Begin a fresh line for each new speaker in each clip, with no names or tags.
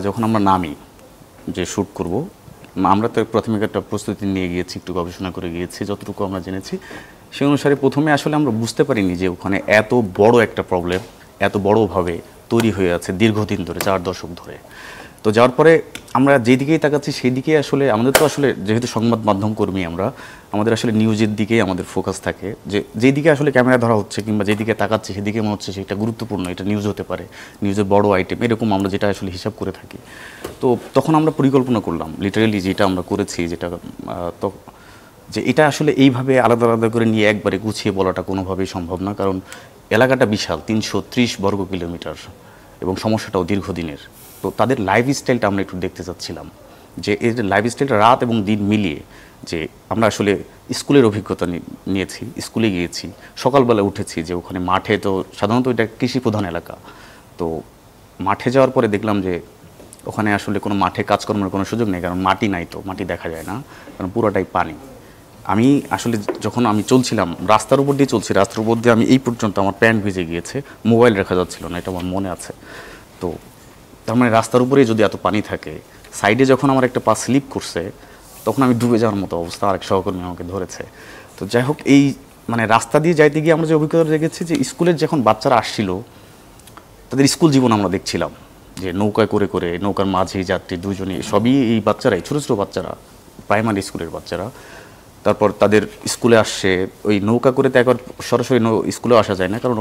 যখন আমরা নামি যে শ্যুট করব, আমরা তো প্রাথমিক একটা প্রস্তুতি নিয়ে গিয়েছি, একটু গবেষণা করে গিয়েছি, যতটুকু আমরা জেনেছি সেই অনুসারে প্রথমে আসলে আমরা বুঝতে পারিনি যে ওখানে এত বড় একটা প্রবলেম এত বড়ভাবে তৈরি হয়ে আছে দীর্ঘদিন ধরে, 4 দশক ধরে। তো যাওয়ার পরে আমরা যেদিকেই তাকাচ্ছি সেই দিকেই আসলে আমাদের তো আসলে যেহেতু সংবাদ মাধ্যম কর্মী আমরা, আমাদের আসলে নিউজের দিকেই আমাদের ফোকাস থাকে, যে যেদিকে আসলে ক্যামেরা ধরা হচ্ছে কিংবা যেদিকে তাকাচ্ছি সেদিকে মনে হচ্ছে সেটা গুরুত্বপূর্ণ, এটা নিউজ হতে পারে, নিউজের বড় আইটেম, এরকম আমরা যেটা আসলে হিসাব করে থাকি। তো তখন আমরা পরিকল্পনা করলাম, লিটারেলি যেটা আমরা করেছি, যেটা তো যে এটা আসলে এইভাবে আলাদা আলাদা করে নিয়ে একবারে গুছিয়ে বলাটা কোনোভাবেই সম্ভব না, কারণ এলাকাটা বিশাল, 330 বর্গ কিলোমিটার, এবং সমস্যাটাও দীর্ঘদিনের। তো তাদের লাইফস্টাইলটা আমরা একটু দেখতে চাচ্ছিলাম, যে এই লাইফস্টাইলটা রাত এবং দিন মিলিয়ে, যে আমরা আসলে স্কুলের অভিজ্ঞতা নিয়েছি, স্কুলে গিয়েছি, সকালবেলা উঠেছি, যে ওখানে মাঠে তো সাধারণত এটা কৃষি প্রধান এলাকা, তো মাঠে যাওয়ার পরে দেখলাম যে ওখানে আসলে কোনো মাঠে কাজকর্মের কোনো সুযোগ নেই, কারণ মাটি নাই, তো মাটি দেখা যায় না, কারণ পুরোটাই পানি। আমি আসলে যখন আমি চলছিলাম রাস্তার উপর দিয়ে চলছি, রাস্তার উপর দিয়ে আমি এই পর্যন্ত আমার প্যান্ট ভিজে গিয়েছে, মোবাইল রাখা যাচ্ছিল না, এটা আমার মনে আছে। তো তার মানে রাস্তার উপরেই যদি এত পানি থাকে, সাইডে যখন আমার একটা পা স্লিপ করছে তখন আমি ডুবে যাওয়ার মতো অবস্থা, আরেক সহকর্মী আমাকে ধরেছে। তো যাই হোক, এই মানে রাস্তা দিয়ে যাইতে গিয়ে আমরা যে অভিজ্ঞতা দেখেছি, যে স্কুলের যখন বাচ্চারা আসছিল তাদের স্কুল জীবন আমরা দেখছিলাম, যে নৌকায় করে করে, নৌকার মাঝি যাত্রী দুজনই, সবই এই বাচ্চারাই, ছোটো ছোটো বাচ্চারা, প্রাইমারি স্কুলের বাচ্চারা। তারপর তাদের স্কুলে আসছে ওই নৌকা করে, তো একবার সরাসরি স্কুলেও আসা যায় না, কারণ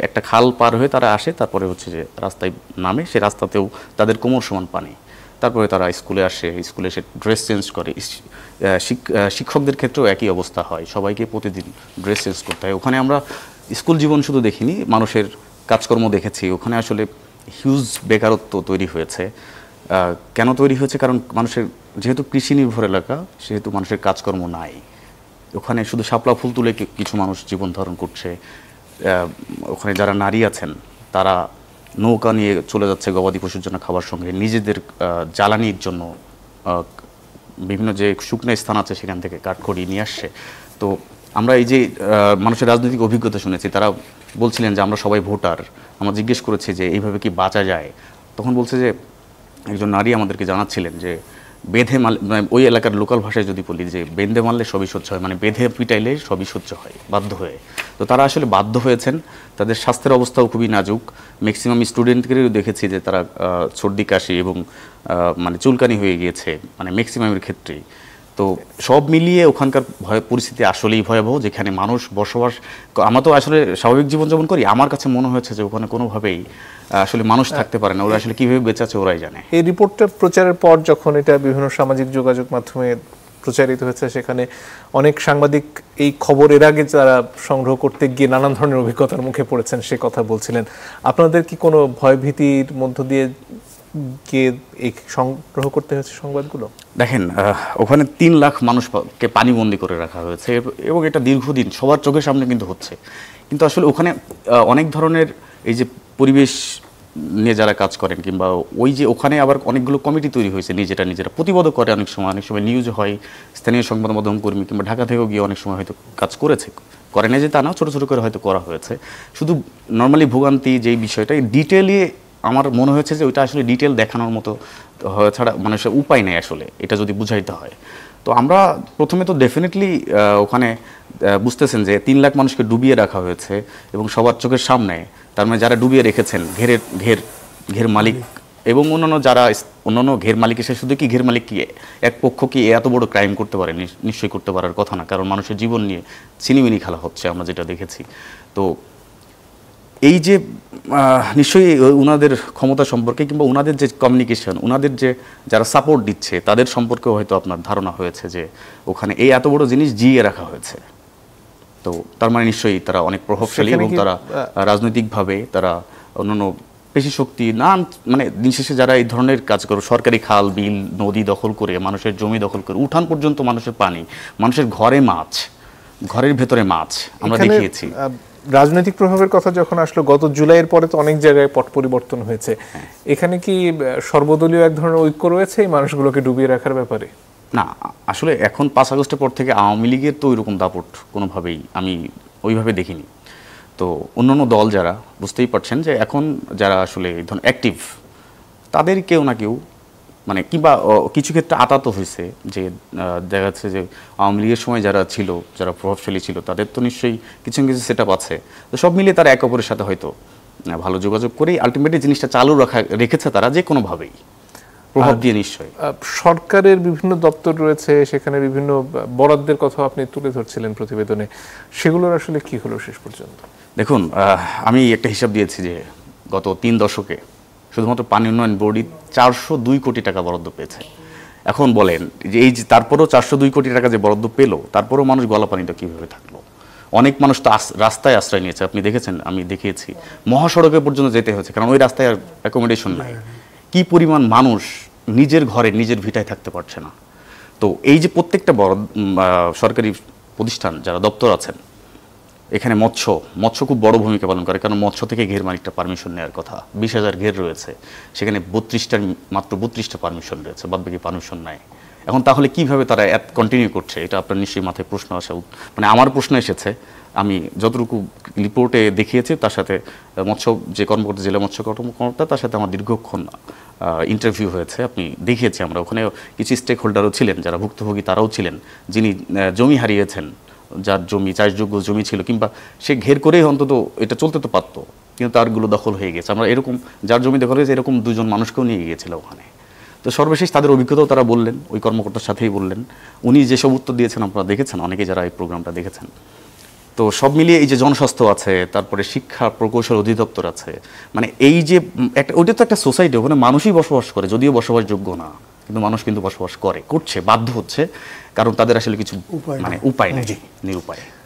একটা খাল পার হয়ে তারা আসে, তারপরে হচ্ছে যে রাস্তায় নামে, সে রাস্তাতেও তাদের কোমর সমান পানি। তারপরে তারা স্কুলে আসে, স্কুলে এসে ড্রেস চেঞ্জ করে। শিক্ষকদের ক্ষেত্রেও একই অবস্থা হয়, সবাইকে প্রতিদিন ড্রেস চেঞ্জ করতে হয়। ওখানে আমরা স্কুল জীবন শুধু দেখিনি, মানুষের কাজকর্ম দেখেছি। ওখানে আসলে হিউজ বেকারত্ব তৈরি হয়েছে। কেন তৈরি হয়েছে? কারণ মানুষের যেহেতু কৃষি নির্ভর এলাকা, সেহেতু মানুষের কাজকর্ম নাই। ওখানে শুধু শাপলা ফুল তুলে কিছু মানুষ জীবন ধারণ করছে। ওখানে যারা নারী আছেন তারা নৌকা নিয়ে চলে যাচ্ছে গবাদি পশুর জন্য খাবার সঙ্গে, নিজেদের জ্বালানির জন্য বিভিন্ন যে শুকনো স্থান আছে সেখান থেকে কাঠখড়ি নিয়ে আসছে। তো আমরা এই যে মানুষের রাজনৈতিক অভিজ্ঞতা শুনেছি, তারা বলছিলেন যে আমরা সবাই ভোটার। আমরা জিজ্ঞেস করেছি যে এইভাবে কি বাঁচা যায়, তখন বলছে যে একজন নারী আমাদেরকে জানাচ্ছিলেন যে বেঁধে মানে ওই এলাকার লোকাল ভাষায় যদি বলি যে বেঁধে মারলে সবই সহ্য হয়, মানে বেঁধে পিটাইলে সবই সহ্য হয় বাধ্য হয়ে। তো তারা আসলে বাধ্য হয়েছেন, তাদের স্বাস্থ্যের অবস্থাও খুবই নাজুক। ম্যাক্সিমাম স্টুডেন্টদেরও দেখেছি যে তারা সর্দি কাশি এবং মানে চুলকানি হয়ে গিয়েছে, মানে ম্যাক্সিমামের ক্ষেত্রেই। তো সব মিলিয়ে ওখানকার পরিস্থিতি আসলেই ভয়াবহ, যেখানে মানুষ বসবাস, আমরা তো আসলে স্বাভাবিক জীবনযাপন করি, আমার কাছে মনে হয়েছে যে ওখানে কোনোভাবেই আসলে মানুষ থাকতে পারে না। ওরা আসলে কীভাবে বেঁচে আছে ওরাই জানে।
এই রিপোর্টটা প্রচারের পর যখন এটা বিভিন্ন সামাজিক যোগাযোগ মাধ্যমে প্রচারিত হয়েছে, সেখানে অনেক সাংবাদিক এই খবর এর আগে যারা সংগ্রহ করতে গিয়ে নানান ধরনের অভিজ্ঞতার মুখে পড়েছেন সে কথা বলছিলেন। আপনাদের কি কোনো ভয়ভীতির মধ্য দিয়ে গিয়ে এই সংগ্রহ করতে হয়েছে সংবাদগুলো?
দেখেন, ওখানে 3 লাখ মানুষকে পানিবন্দী করে রাখা হয়েছে, এবং এটা দীর্ঘদিন সবার চোখের সামনে কিন্তু হচ্ছে। কিন্তু আসলে ওখানে অনেক ধরনের এই যে পরিবেশ নিয়ে যারা কাজ করেন, কিংবা ওই যে ওখানে আবার অনেকগুলো কমিটি তৈরি হয়েছে, নিজেরা প্রতিবাদও করে। অনেক সময় নিউজ হয়, স্থানীয় সংবাদ মাধ্যম কর্মী কিংবা ঢাকা থেকেও গিয়ে অনেক সময় হয়তো কাজ করে না যে তা না, ছোটো ছোটো করে হয়তো করা হয়েছে। শুধু নর্মালি ভোগান্তি যেই বিষয়টা ডিটেইলি আমার মনে হয়েছে যে ওইটা আসলে ডিটেল দেখানোর মতো ছাড়া মানুষের উপায় নেই আসলে, এটা যদি বুঝাইতে হয়। তো আমরা প্রথমে তো ডেফিনেটলি ওখানে বুঝতেছেন যে 3 লাখ মানুষকে ডুবিয়ে রাখা হয়েছে, এবং সবার চোখের সামনে। তার মানে যারা ডুবিয়ে রেখেছেন ঘের মালিক এবং অন্যান্য ঘের মালিক এসে, শুধু কি ঘের মালিক কি এক পক্ষ কি এত বড় ক্রাইম করতে পারে? নিশ্চয়ই করতে পারার কথা না, কারণ মানুষের জীবন নিয়ে ছিনিমিনি খেলা হচ্ছে আমরা যেটা দেখেছি। তো এই যে নিশ্চয়ই ওনাদের ক্ষমতা সম্পর্কে কিংবা ওনাদের যে কমিউনিকেশন, ওনাদের যে যারা সাপোর্ট দিচ্ছে তাদের সম্পর্কেও হয়তো আপনার ধারণা হয়েছে যে ওখানে এই এত বড় জিনিস জিয়ে রাখা হয়েছে। তো তার মানে নিশ্চয়ই তারা অনেক প্রভাবশালী, এবং তারা রাজনৈতিকভাবে তারা অন্যান্য পেশি শক্তি না, মানে দিন শেষে যারা এই ধরনের কাজ করে, সরকারি খাল বিল নদী দখল করে, মানুষের জমি দখল করে, উঠান পর্যন্ত মানুষের পানি, মানুষের ঘরে মাছ, ঘরের ভেতরে মাছ আমরা দেখিয়েছি।
রাজনৈতিক প্রভাবের কথা যখন আসলো, গত জুলাইয়ের পরে তো অনেক জায়গায় পট পরিবর্তন হয়েছে। এখানে কি সর্বদলীয় এক ধরনের ঐক্য রয়েছে এই মানুষগুলোকে ডুবিয়ে রাখার ব্যাপারে?
না, আসলে এখন 5 আগস্টের পর থেকে আওয়ামী লীগের তো ওইরকম দাপট কোনোভাবেই আমি ওইভাবে দেখিনি। তো অন্যান্য দল যারা, বুঝতেই পারছেন যে এখন যারা আসলে এই ধরনের অ্যাক্টিভ, তাদের কেউ না কেউ মানে কিংবা কিছু ক্ষেত্রে আতাত হয়েছে যে দেখা যাচ্ছে যে আওয়ামী লীগের সময় যারা ছিল, যারা প্রভাবশালী ছিল, তাদের তো নিশ্চয়ই কিছু না কিছু সেট আপ আছে। তো সব মিলিয়ে তারা একে অপরের সাথে হয়তো ভালো যোগাযোগ করেই আলটিমেটলি জিনিসটা চালু রেখেছে তারা যে কোনোভাবেই প্রভাব দিয়ে নিশ্চয়ই।
সরকারের বিভিন্ন দপ্তর রয়েছে, সেখানে বিভিন্ন বরাদ্দের কথা আপনি তুলে ধরছিলেন প্রতিবেদনে, সেগুলোর আসলে কি হলো শেষ পর্যন্ত?
দেখুন, আমি একটা হিসাব দিয়েছি যে গত 3 দশকে শুধুমাত্র পানি উন্নয়ন বোর্ডই 402 কোটি টাকা বরাদ্দ পেয়েছে। এখন বলেন যে এই যে তারপরেও 402 কোটি টাকা যে বরাদ্দ পেলো, তারপরেও মানুষ গলা পানিটা কীভাবে থাকলো? অনেক মানুষ তো রাস্তায় আশ্রয় নিয়েছে, আপনি দেখেছেন, আমি দেখিয়েছি, মহাসড়কে পর্যন্ত যেতে হয়েছে, কারণ ওই রাস্তায় আর অ্যাকোমোডেশন নাই। কি পরিমাণ মানুষ নিজের ঘরে নিজের ভিটায় থাকতে পারছে না। তো এই যে প্রত্যেকটা সরকারি প্রতিষ্ঠান যারা দপ্তর আছেন, এখানে মৎস্য খুব বড় ভূমিকা পালন করে, কারণ মৎস্য থেকে ঘের মালিকটা পারমিশন নেওয়ার কথা। 20,000 ঘের রয়েছে, সেখানে মাত্র 32টা পারমিশন রয়েছে, বাদ বাকি পারমিশন নাই। এখন তাহলে কিভাবে তারা কন্টিনিউ করছে, এটা আপনার নিশ্চয়ই মাথায় প্রশ্ন আসা, মানে আমার প্রশ্ন এসেছে। আমি যতটুকু রিপোর্টে দেখিয়েছি, তার সাথে মৎস্য যে কর্মকর্তা, জেলা মৎস্য কর্মকর্তা, তার সাথে আমার দীর্ঘক্ষণ ইন্টারভিউ হয়েছে। আপনি দেখিয়েছি, আমরা ওখানে কিছু স্টেক হোল্ডারও ছিলেন, যারা ভুক্তভোগী তারাও ছিলেন, যিনি জমি হারিয়েছেন, যার জমি চাষযোগ্য জমি ছিল, কিংবা সে ঘের করেই অন্তত এটা চলতে তো পারতো, কিন্তু তারগুলো দখল হয়ে গেছে। আমরা এরকম যার জমি দখল হয়েছে এরকম 2 জন মানুষকেও নিয়ে গিয়েছিল ওখানে। তো সর্বশেষ তাদের অভিজ্ঞতাও তারা বললেন, ওই কর্মকর্তার সাথেই বললেন। উনি যেসব উত্তর দিয়েছেন আপনারা দেখেছেন, অনেকে যারা এই প্রোগ্রামটা দেখেছেন। তো সব মিলিয়ে এই যে জনস্বাস্থ্য আছে, তারপরে শিক্ষা প্রকৌশল অধিদপ্তর আছে, মানে এই যে একটা, ওইটা তো একটা সোসাইটি, ওখানে মানুষই বসবাস করে, যদিও বসবাসযোগ্য না, কিন্তু মানুষ কিন্তু বসবাস করছে, বাধ্য হচ্ছে, কারণ তাদের আসলে কিছু মানে উপায় নেই, নিরুপায়।